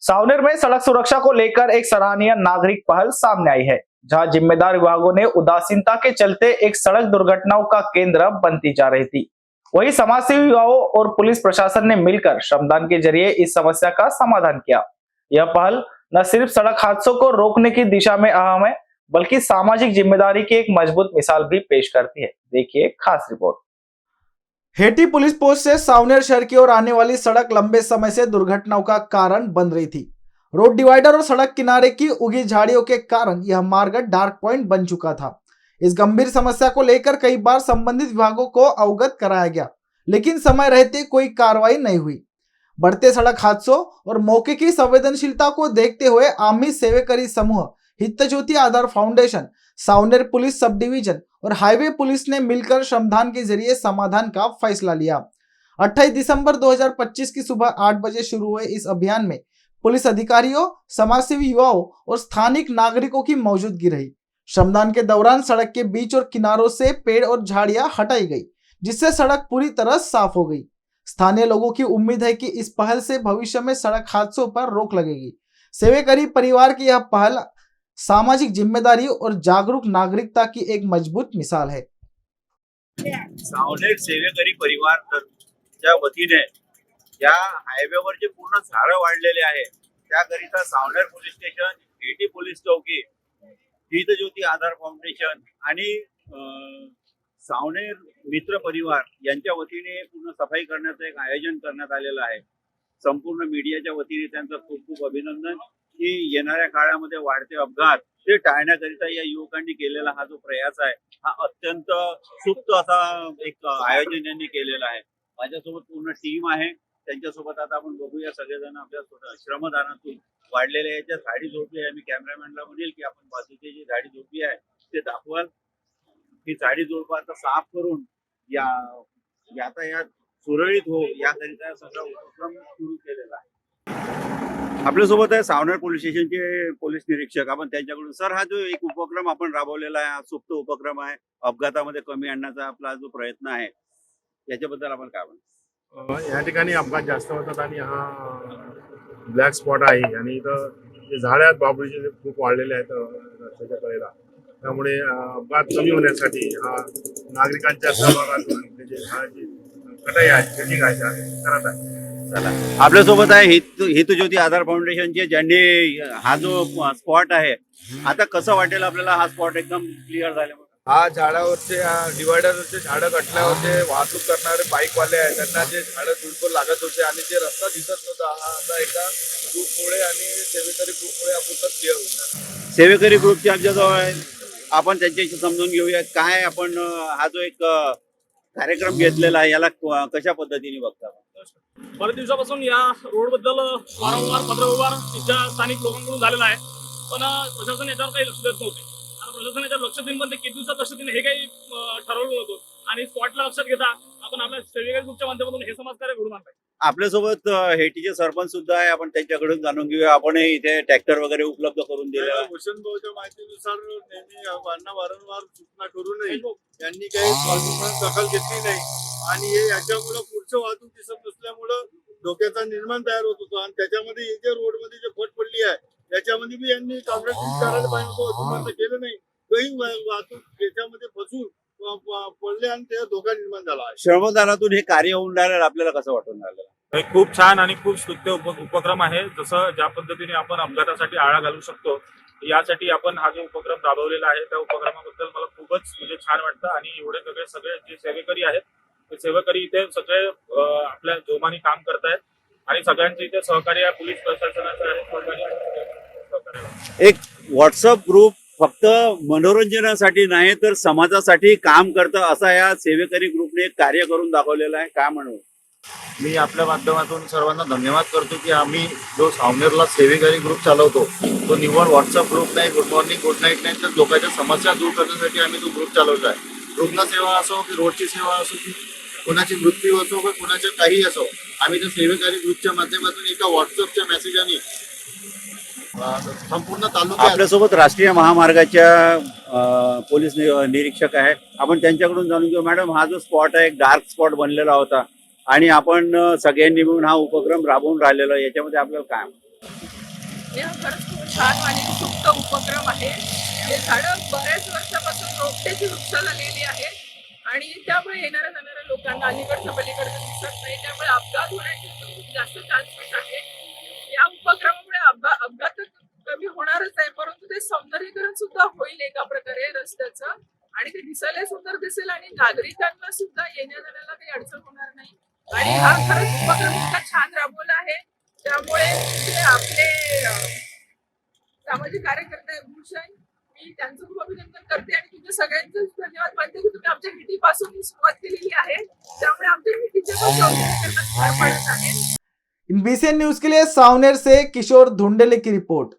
सावनेर में सड़क सुरक्षा को लेकर एक सराहनीय नागरिक पहल सामने आई है, जहां जिम्मेदार विभागों ने उदासीनता के चलते एक सड़क दुर्घटनाओं का केंद्र बनती जा रही थी। वहीं समाजसेवी युवाओं और पुलिस प्रशासन ने मिलकर श्रमदान के जरिए इस समस्या का समाधान किया। यह पहल न सिर्फ सड़क हादसों को रोकने की दिशा में अहम है, बल्कि सामाजिक जिम्मेदारी की एक मजबूत मिसाल भी पेश करती है। देखिए खास रिपोर्ट। हेटी पुलिस पोस्ट से सावनेर शहर की ओर आने वाली सड़क लंबे समय से दुर्घटनाओं का कारण बन रही थी। रोड डिवाइडर और सड़क किनारे की उगी झाड़ियों के कारण यह मार्ग डार्क पॉइंट बन चुका था। इस गंभीर समस्या को लेकर कई बार संबंधित विभागों को अवगत कराया गया, लेकिन समय रहते कोई कार्रवाई नहीं हुई। बढ़ते सड़क हादसों और मौके की संवेदनशीलता को देखते हुए आमी सेवेकरी समूह, Hitjyoti Aadhar foundation, Savner police sub division और हाईवे पुलिस ने मिलकर श्रमदान के जरिए समाधान का फैसला लिया। 28 दिसंबर 2025 की सुबह 8 बजे शुरू हुए इस अभियान में पुलिस अधिकारियों, समाजसेवी युवाओं और स्थानिक नागरिकों की मौजूदगी रही। श्रमदान के दौरान सड़क के बीच और किनारों से पेड़ और झाड़ियां हटाई गई, जिससे सड़क पूरी तरह साफ हो गई। स्थानीय लोगों की उम्मीद है कि इस पहल से भविष्य में सड़क हादसों पर रोक लगेगी। सेवेकरी परिवार की यह पहल सामाजिक जिम्मेदारी और जागरूक नागरिकता की एक मजबूत मिसाल है। सावनेर सेवेकरी परिवारच्या वतीने या हायवेवर जे पूर्ण झाडं वाढलेले आहे त्याकरिता Saoner police station, Heti police चौकी, हितज्योती आधार फाउंडेशन आणि सावनेर मित्र परिवार यांच्या वतीने पूर्ण सफाई करण्याचं एक आयोजन करण्यात आलेलं आहे। संपूर्ण मीडियाच्या वतीने त्यांचं खूप खूप अभिनंदन की येणाऱ्या काळामध्ये वाढते अपघात ते टाळण्याकरिता या युवकांनी केलेला हा जो प्रयास आहे हा अत्यंत सुप्त असा एक आयोजन यांनी केलेला आहे। माझ्यासोबत पूर्ण टीम आहे, त्यांच्यासोबत आता आपण बघूया सगळेजण आपल्या श्रमदानातून वाढलेल्या याच्या झाडी झोपडी आहे। मी कॅमेरामॅनला म्हणेल की आपण बाजूची जी झाडी झोपडी आहे ते दाखवाल। ही झाडी झोप आता साफ करून या यातायात सुरळीत हो याकरिता सगळा उपक्रम सुरू केलेला आहे। आपल्यासोबत आहे सावनेर पोलीस स्टेशनचे पोलीस निरीक्षक, आपण त्यांच्याकडून सर हा जो एक उपक्रम आपण राबवलेला आहे, हा सुप्त उपक्रम आहे, अपघातामध्ये कमी आणण्याचा आपला जो प्रयत्न आहे याच्याबद्दल आपण काय म्हणतो? या ठिकाणी अपघात जास्त होतात आणि हा ब्लॅक स्पॉट आहे आणि इथं जे झाडे आहेत बाबळीचे खूप वाढलेले आहेत रस्त्याच्या कडेला, त्यामुळे अपघात कमी होण्यासाठी हा नागरिकांच्या सहभागातून जे झाडाची कटाई आहे सेटिंग आहे करत आहे। चला आपल्यासोबत आहे हितज्योती आधार फाउंडेशनचे, ज्यांनी हा जो स्पॉट आहे आता कसं वाटेल आपल्याला हा स्पॉट एकदम क्लिअर झाल्यामुळे? हा झाडावरचे डिवायडरवरचे झाडं कटल्यावरचे वाहतूक करणारे बाईकवाले आहेत त्यांना जे झाडं झुडपं लागत होते आणि जे रस्ता दिसत नव्हता हा आता एका ग्रुपमुळे आणि सेवेकरी ग्रुपमुळे हा पूर्ण क्लिअर होणार। सेवेकरी ग्रुपच्या आमच्याजवळ आहे, आपण त्यांच्याशी समजून घेऊया काय आपण हा जो एक कार्यक्रम घेतलेला आहे याला कशा पद्धतीने बघता? बरेच दिवसापासून या रोड बद्दल वारंवार पत्रव्यवहार तिथल्या स्थानिक लोकांकडून झालेला आहे, पण प्रशासन याच्यावर काही लक्ष देत नव्हते। आता प्रशासन याच्यावर लक्ष देईन, पण ते किती दिवसात लक्ष देईन हे काही ठरवलं नव्हतं आणि स्पॉटला लक्षात घेता आपण आपल्या सेवेकरी ग्रुपच्या माध्यमातून हे समाजकार्य घडून आणलं। आपल्यासोबत हेटीचे सरपंच सुद्धा आहे, आपण त्यांच्याकडून जाणून घेऊया। आपण इथे ट्रॅक्टर वगैरे उपलब्ध करून दिले आहे। भूषण भाऊच्या माहितीनुसार नेहमी वारंवार सूचना करूनही यांनी काही दखल घेतली नाही आणि हे याच्यामुळे पुढचं वाहतूक दिसत नसल्यामुळं धोक्याचा निर्माण तयार होत होतो आणि त्याच्यामध्ये हे जे रोडमध्ये जे फट पडली आहे त्याच्यामध्ये बी यांनी काँग्रेस करायला पाहिजे होतं, केलं नाही। काही वाहतूक त्याच्यामध्ये फसून पडले आणि ते धोका निर्माण झाला आहे। श्रमदानातून हे कार्य होऊन राहिलं आपल्याला कसं वाटून राहिलं? हे खूप छान आणि खूप स्तुत्य उपक्रम आहे। जसं ज्या पद्धतीने आपण अपघातासाठी आळा घालू शकतो यासाठी आपण हा जो उपक्रम राबवलेला आहे त्या उपक्रमाबद्दल मला खूपच छान वाटतं आणि एवढे सगळे जे सेवेकरी आहेत ते सेवेकरी इथे सगळे आपल्या जोमाने काम करतायत आणि सगळ्यांचे इथे सहकार्य पोलीस प्रशासनाचं आहे। एक व्हॉट्सअप ग्रुप फक्त मनोरंजनासाठी नाही तर समाजासाठी काम करतं असा या सेवेकरी ग्रुपने एक कार्य करून दाखवलेलं आहे। काय म्हणू मी आपल्या माध्यमातून सर्वांना धन्यवाद करतो की आम्ही जो सावनेरला सेवेकरी ग्रुप चालवतो तो निव्वळ व्हॉट्सअप ग्रुप नाही, गुड मॉर्निंग गुड नाईट नाही, तर लोकांच्या समस्या दूर करण्यासाठी आम्ही तो ग्रुप चालवतो आहे। रुग्णसेवा असो की रोडची सेवा असो की कोणाची मृत्यू असो की कोणाचे काही असो, आम्ही त्या सेवेकरी ग्रुपच्या माध्यमातून एका व्हॉट्सअपच्या मेसेजाने संपूर्ण तालुक्यात आपल्यासोबत राष्ट्रीय महामार्गाच्या पोलीस निरीक्षक आहे, आपण त्यांच्याकडून जाणून घेऊ। मॅडम हा जो स्पॉट आहे एक डार्क स्पॉट बनलेला होता आणि आपण सगळ्यांनी मिळून हा उपक्रम राबवून राहिलेला, याच्यामध्ये आपल्याला काय? हे खरंच खूप छान आणि उपयुक्त उपक्रम आहे. हे झाडं बऱ्याच वर्षापासून रोपट्याची वृक्ष झालेली आहेत आणि त्यामुळे येणाऱ्या जाणाऱ्या लोकांना अलीकडचं पलीकडचं दिसत नाही, त्यामुळे अपघात होण्याचे खूप जास्त चान्सेस आहे. या उपक्रमामुळे अपघात कमी होणारच आहे, परंतु ते सौंदर्यीकरण सुद्धा होईल एका प्रकारे रस्त्याचं आणि ते दिसायला सुंदर दिसेल आणि नागरिकांना सुद्धा येण्या जाण्याला काही अडचण होणार नाही. आणि हा खरंच उपक्रम इतका छान राबवला आहे, त्यामुळे जे आपले सामाजिक कार्यकर्ते आहेत भूषण, मी त्यांचं खूप अभिनंदन करते आणि तुमच्या सगळ्यांचं धन्यवाद मानते की तुम्ही आमच्या भेटी पासून सुरुवात केलेली आहे, त्यामुळे आमच्या भेटीचे पण सौंदर्यीकरणात भर पडत आहे. इन BCN न्यूज के लिए सावनेर से किशोर धुंडेले की रिपोर्ट।